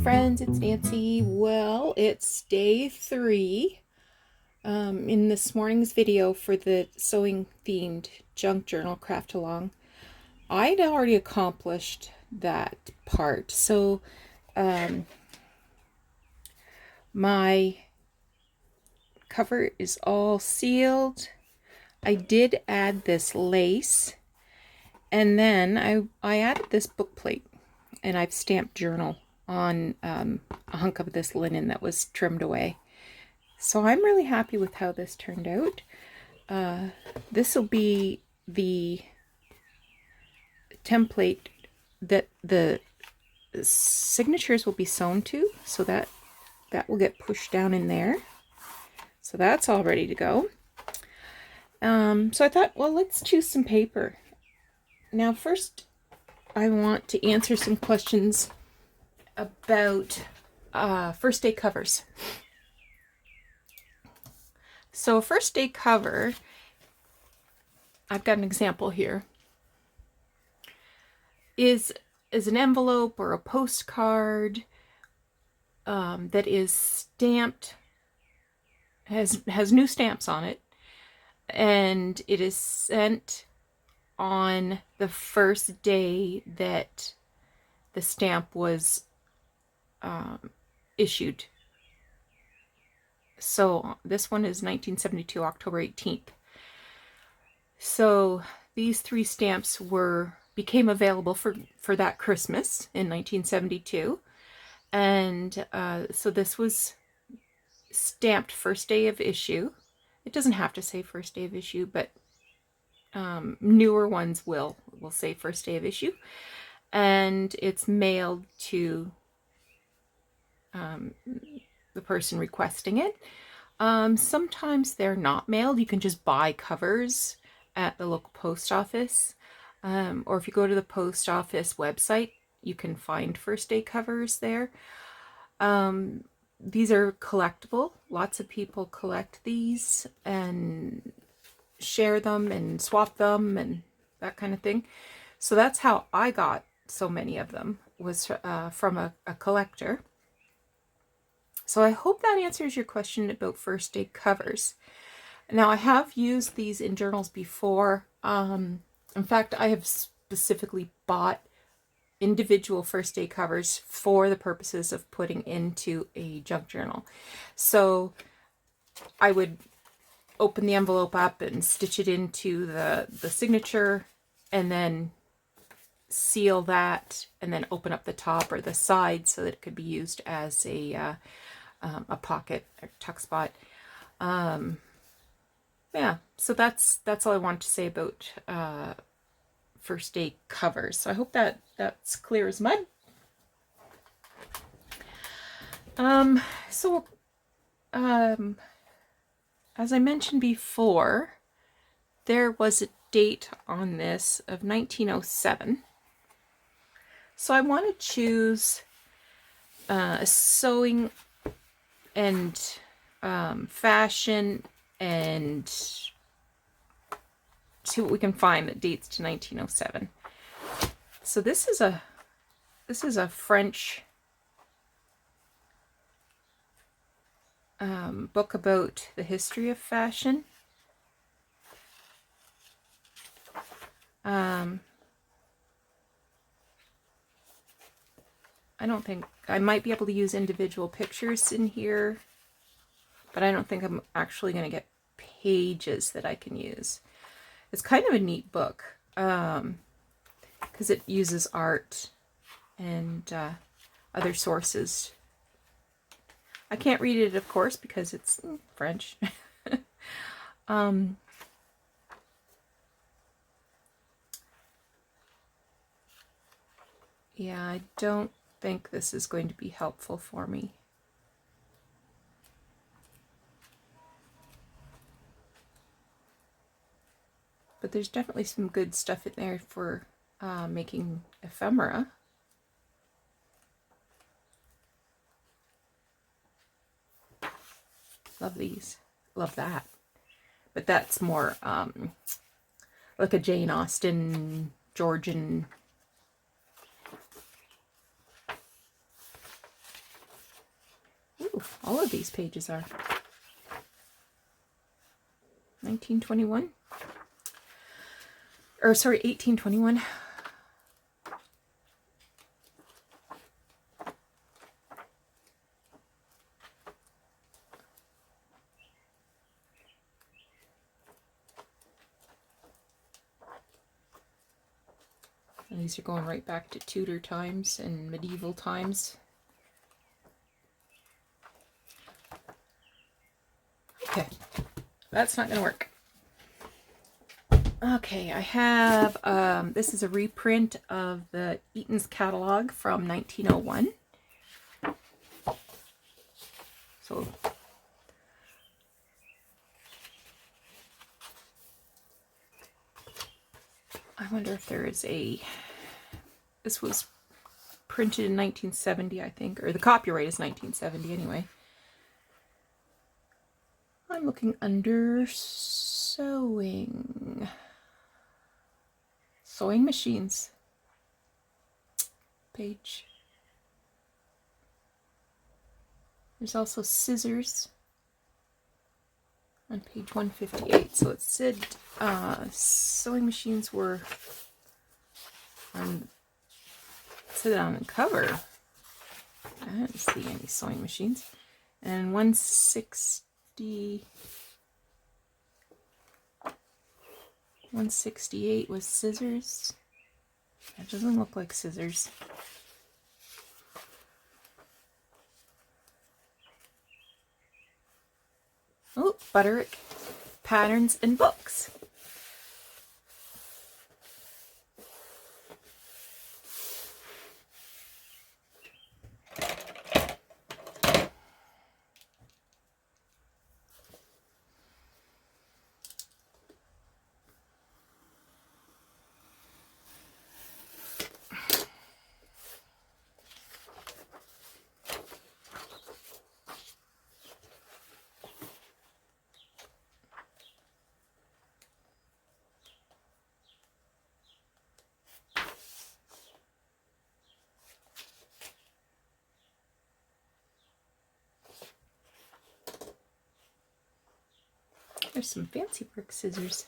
friends, it's Nancy. Well, it's day 3 in this morning's video for the sewing themed junk journal craft along. I'd already accomplished that part, so my cover is all sealed. I did add this lace, and then I added this book plate, and I've stamped journal on a hunk of this linen that was trimmed away. So I'm really happy with how this turned out. This will be the template that the signatures will be sewn to, so that will get pushed down in there. So that's all ready to go. So I thought, well, let's choose some paper. Now first I want to answer some questions about first day covers. So a first day cover, I've got an example here, is an envelope or a postcard that is stamped, has new stamps on it, and it is sent on the first day that the stamp was issued. So this one is 1972, October 18th. So these 3 stamps became available for that Christmas in 1972. And so this was stamped first day of issue. It doesn't have to say first day of issue, but newer ones will say first day of issue. And it's mailed to the person requesting it. Sometimes they're not mailed. You can just buy covers at the local post office. Or if you go to the post office website, you can find first day covers there. These are collectible. Lots of people collect these and share them and swap them and that kind of thing. So that's how I got so many of them, was from a collector. So I hope that answers your question about first day covers. Now, I have used these in journals before. In fact, I have specifically bought individual first day covers for the purposes of putting into a junk journal. So I would open the envelope up and stitch it into the signature, and then seal that, and then open up the top or the side so that it could be used as a pocket or tuck spot. Yeah, so that's all I want to say about first day covers. So I hope that's clear as mud. As I mentioned before, there was a date on this of 1907. So I want to choose a sewing and fashion, and see what we can find that dates to 1907. So this is a French book about the history of fashion. I don't think I might be able to use individual pictures in here, but I don't think I'm actually going to get pages that I can use. It's kind of a neat book because it uses art and other sources. I can't read it, of course, because it's French. Yeah, I don't think this is going to be helpful for me. But there's definitely some good stuff in there for making ephemera. Love these. Love that. But that's more like a Jane Austen, Georgian all of these pages are. 1921. Or sorry, 1821. And these are going right back to Tudor times and medieval times. Okay, that's not going to work. Okay, I have, this is a reprint of the Eaton's catalog from 1901. So, I wonder if there is a, this was printed in 1970, I think, or the copyright is 1970 anyway. I'm looking under sewing machines page. There's also scissors on page 158. So it said sewing machines were on, it said on the cover. I didn't see any sewing machines. And 168 was scissors. That doesn't look like scissors. Oh, Butterick Patterns and Books. There's some fancy work scissors.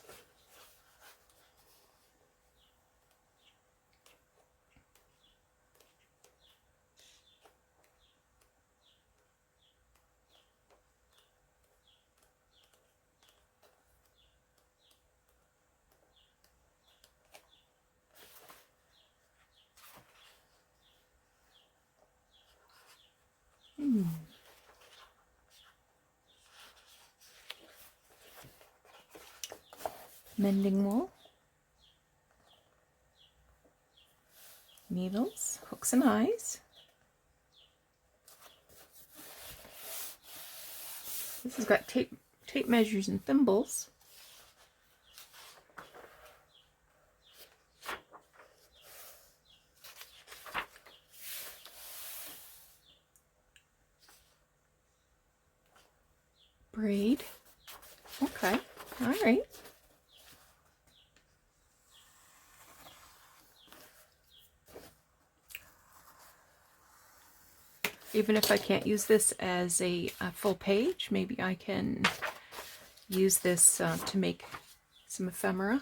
Mending wool, needles, hooks and eyes. This has got tape measures and thimbles. Braid. Okay, all right. Even if I can't use this as a full page, maybe I can use this to make some ephemera.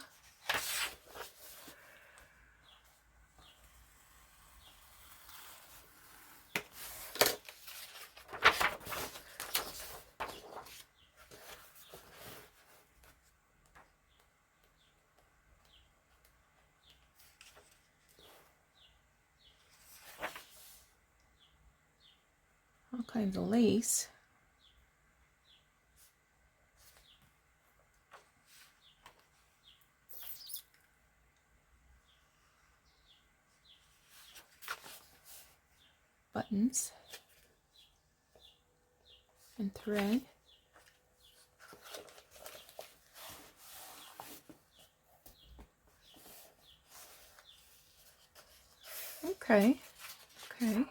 All kinds of lace. Buttons and thread. Okay, okay.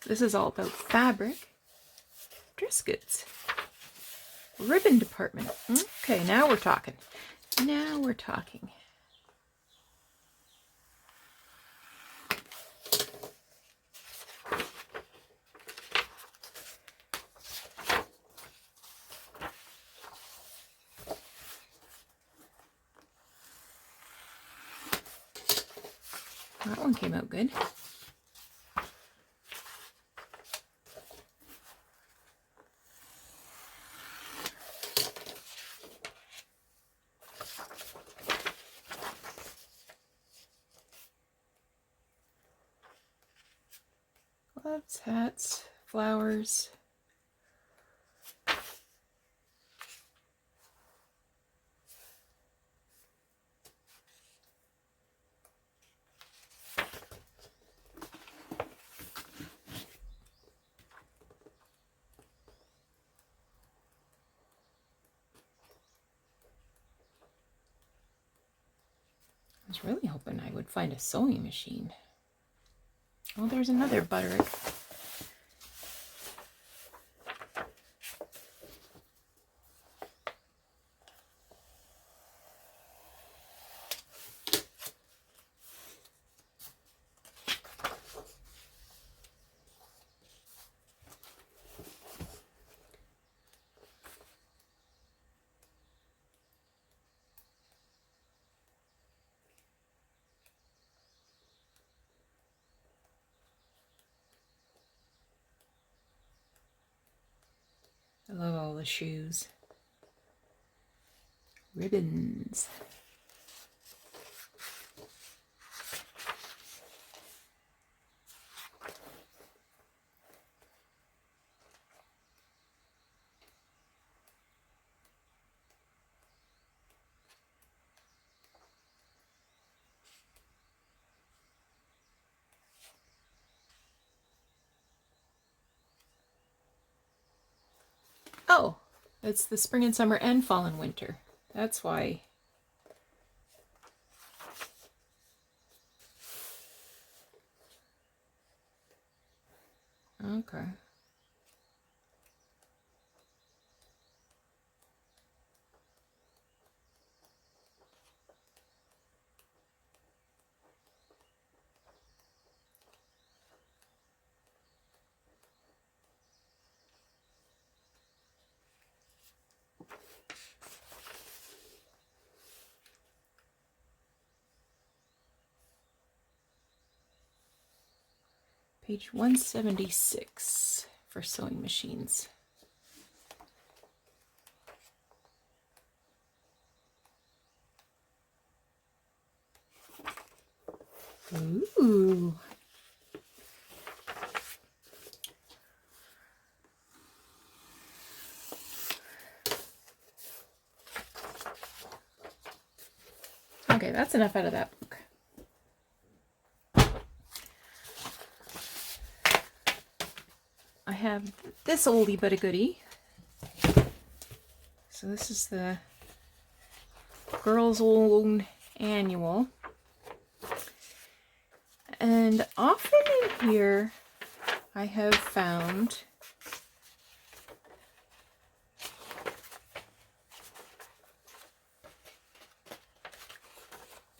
This is all about fabric. Dress goods. Ribbon department. Okay, now we're talking. Now we're talking. That one came out good. Gloves, hats, flowers. I was really hoping I would find a sewing machine. Oh, there's another Butterick. I love all the shoes. Ribbons. Oh, it's the spring and summer and fall and winter. That's why. Okay. Page 176 for sewing machines. Ooh. Okay, that's enough out of that book. I have this oldie but a goodie. So this is the Girls Own Annual. And often in here I have found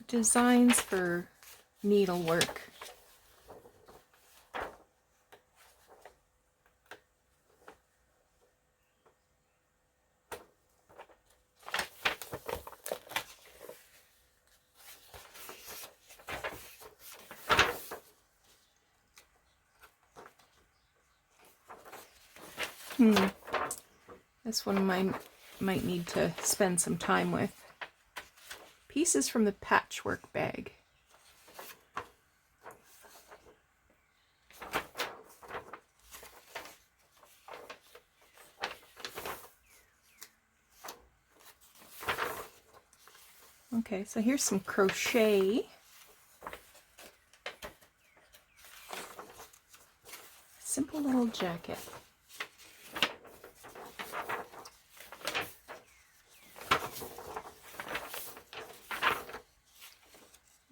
designs for needlework. This one might need to spend some time with. Pieces from the patchwork bag. Okay, so here's some crochet. Simple little jacket.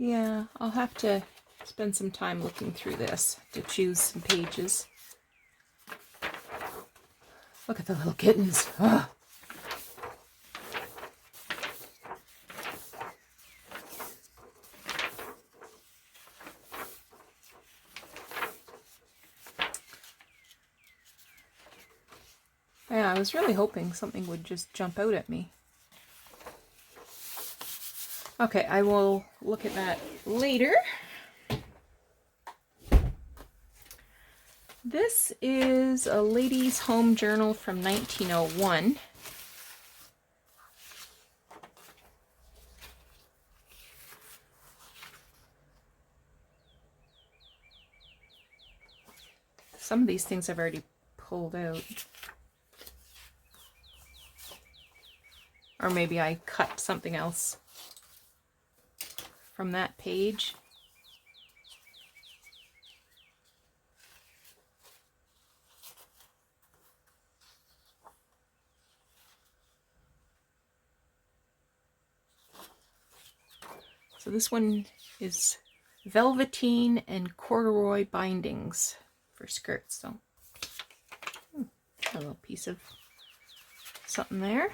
Yeah, I'll have to spend some time looking through this to choose some pages. Look at the little kittens. Oh. Yeah, I was really hoping something would just jump out at me. Okay, I will look at that later. This is a lady's home journal from 1901. Some of these things I've already pulled out. Or maybe I cut something else from that page. So this one is velveteen and corduroy bindings for skirts. So a little piece of something there.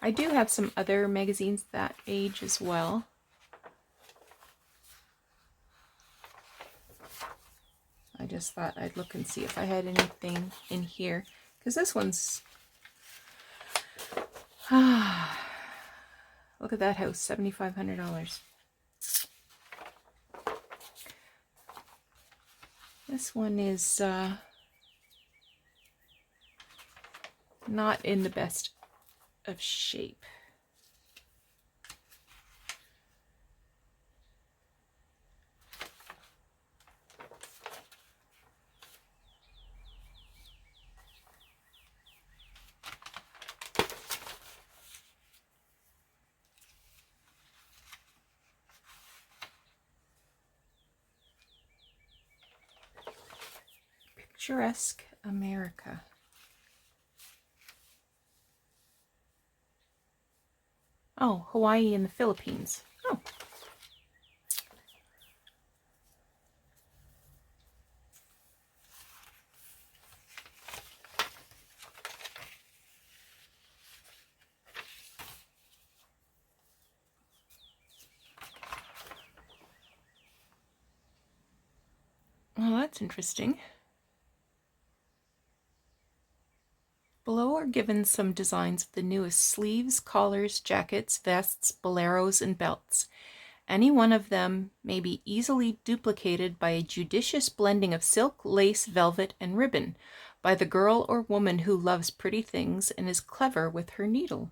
I do have some other magazines that age as well. I just thought I'd look and see if I had anything in here, because this one's look at that house, $7,500. This one is not in the best of shape. Picturesque America. Oh, Hawaii and the Philippines. Oh. Well, that's interesting. Below are given some designs of the newest sleeves, collars, jackets, vests, boleros, and belts. Any one of them may be easily duplicated by a judicious blending of silk, lace, velvet, and ribbon by the girl or woman who loves pretty things and is clever with her needle.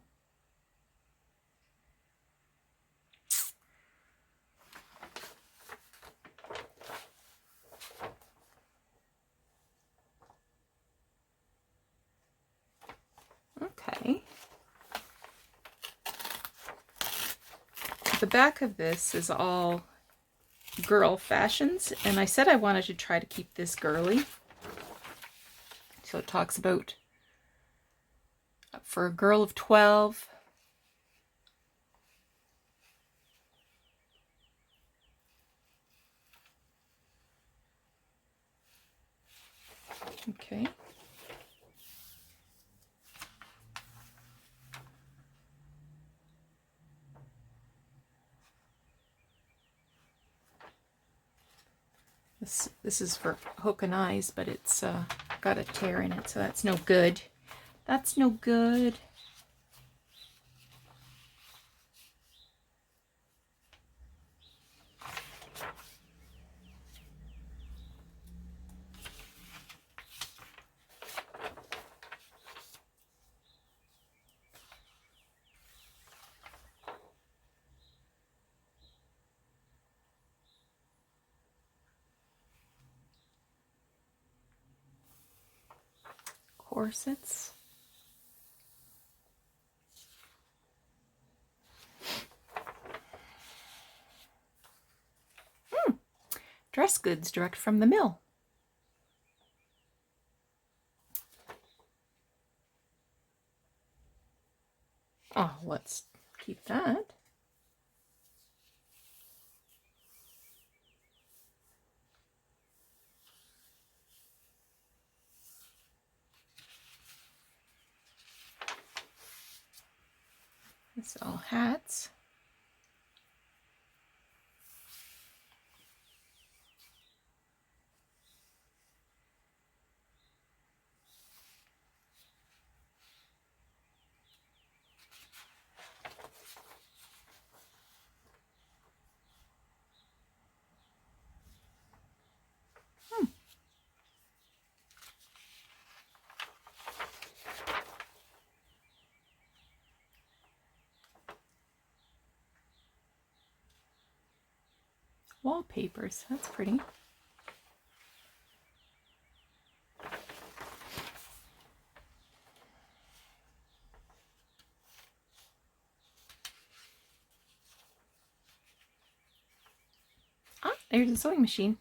Okay. The back of this is all girl fashions, and I said I wanted to try to keep this girly. So it talks about for a girl of 12. Okay. This is for hook and eyes, but it's got a tear in it, so that's no good. That's no good. Corsets. Dress goods direct from the mill. Oh, let's keep that. It's all hats. wallpapers. That's pretty. Ah, there's a sewing machine.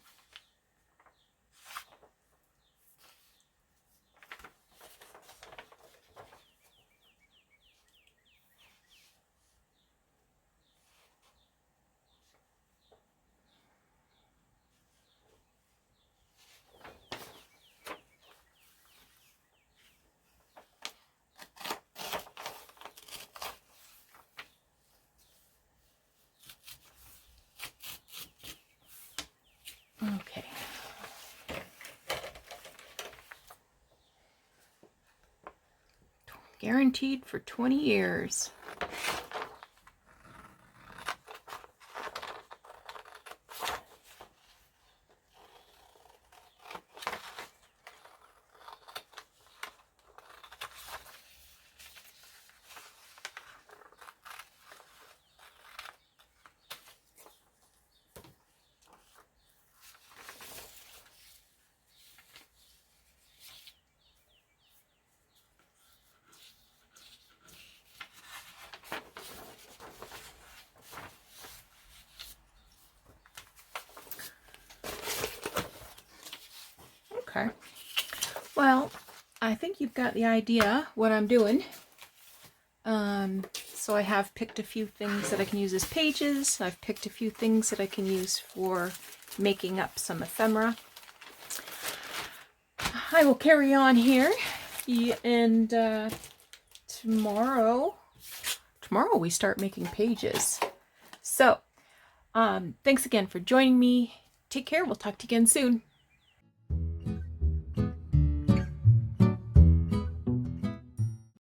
Okay. Guaranteed for 20 years. Okay. Well, I think you've got the idea what I'm doing. So I have picked a few things that I can use as pages. I've picked a few things that I can use for making up some ephemera. I will carry on here, and tomorrow we start making pages. So, thanks again for joining me. Take care. We'll talk to you again soon.